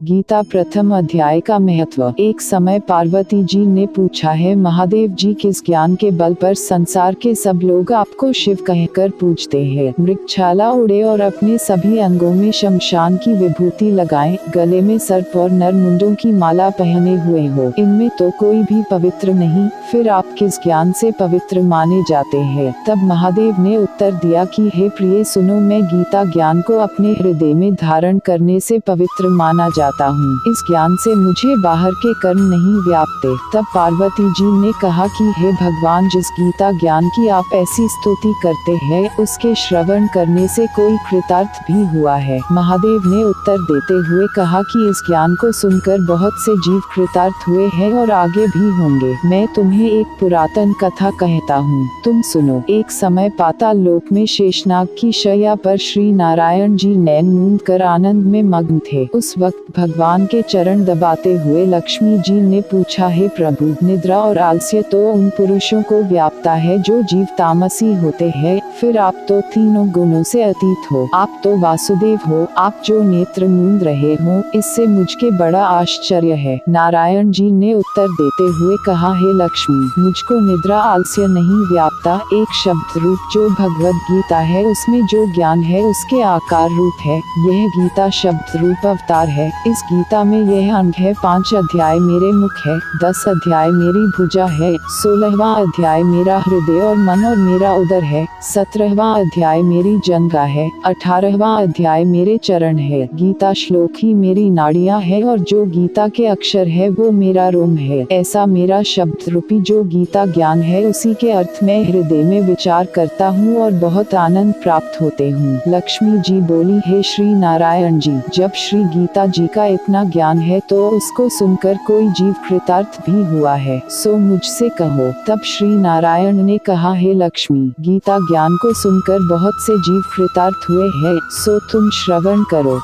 गीता प्रथम अध्याय का महत्व। एक समय पार्वती जी ने पूछा है, महादेव जी किस ज्ञान के बल पर संसार के सब लोग आपको शिव कहकर पूजते हैं? मृगछाला उड़े और अपने सभी अंगों में शमशान की विभूति लगाएं, गले में सर्प और नरमुंडों की माला पहने हुए हो, इनमें तो कोई भी पवित्र नहीं, फिर आप किस ज्ञान से पवित्र माने जाते हैं? तब महादेव ने उत्तर दिया कि हे प्रिय सुनो, मैं गीता ज्ञान को अपने हृदय में धारण करने से पवित्र माना जाता हूँ। इस ज्ञान से मुझे बाहर के कर्म नहीं व्यापते। तब पार्वती जी ने कहा कि हे भगवान, जिस गीता ज्ञान की आप ऐसी स्तुति करते हैं, उसके श्रवण करने से कोई कृतार्थ भी हुआ है? महादेव ने उत्तर देते हुए कहा कि इस ज्ञान को सुनकर बहुत से जीव कृतार्थ हुए हैं और आगे भी होंगे। मैं तुम्हें एक पुरातन कथा कहता हूँ, तुम सुनो। एक समय पाताल लोक में शेषनाग की शैया पर श्री नारायण जी नैन मूंद कर आनंद में मग्न थे। उस वक्त भगवान के चरण दबाते हुए लक्ष्मी जी ने पूछा, हे प्रभु, निद्रा और आलस्य तो उन पुरुषों को व्यापता है जो जीव तामसी होते हैं, फिर आप तो तीनों गुणों से अतीत हो, आप तो वासुदेव हो, आप जो नेत्र मूंद रहे हो, इससे मुझके बड़ा आश्चर्य है। नारायण जी ने उत्तर देते हुए कहा, हे लक्ष्मी, मुझको निद्रा आलस्य नहीं व्यापता। एक शब्द रूप जो भगवद गीता है, उसमें जो ज्ञान है उसके आकार रूप है। यह गीता शब्द रूप अवतार है। इस गीता में यह अंग है। 5 अध्याय मेरे मुख है, 10 अध्याय मेरी भुजा है, 16वां अध्याय मेरा हृदय और मन और मेरा उदर है, 17वां अध्याय मेरी जंघा है, 18वां अध्याय मेरे चरण है। गीता श्लोक ही मेरी नाड़ियाँ है और जो गीता के अक्षर है वो मेरा रोम है। ऐसा मेरा शब्द रूपी जो गीता ज्ञान है, उसी के अर्थ में हृदय में विचार करता हूँ और बहुत आनंद प्राप्त होते हूँ। लक्ष्मी जी बोली, हे श्री नारायण जी, जब श्री गीता जी का इतना ज्ञान है तो उसको सुनकर कोई जीव कृतार्थ भी हुआ है, सो मुझसे कहो। तब श्री नारायण ने कहा, हे लक्ष्मी, गीता ज्ञान को सुनकर बहुत से जीव कृतार्थ हुए हैं, सो तुम श्रवण करो।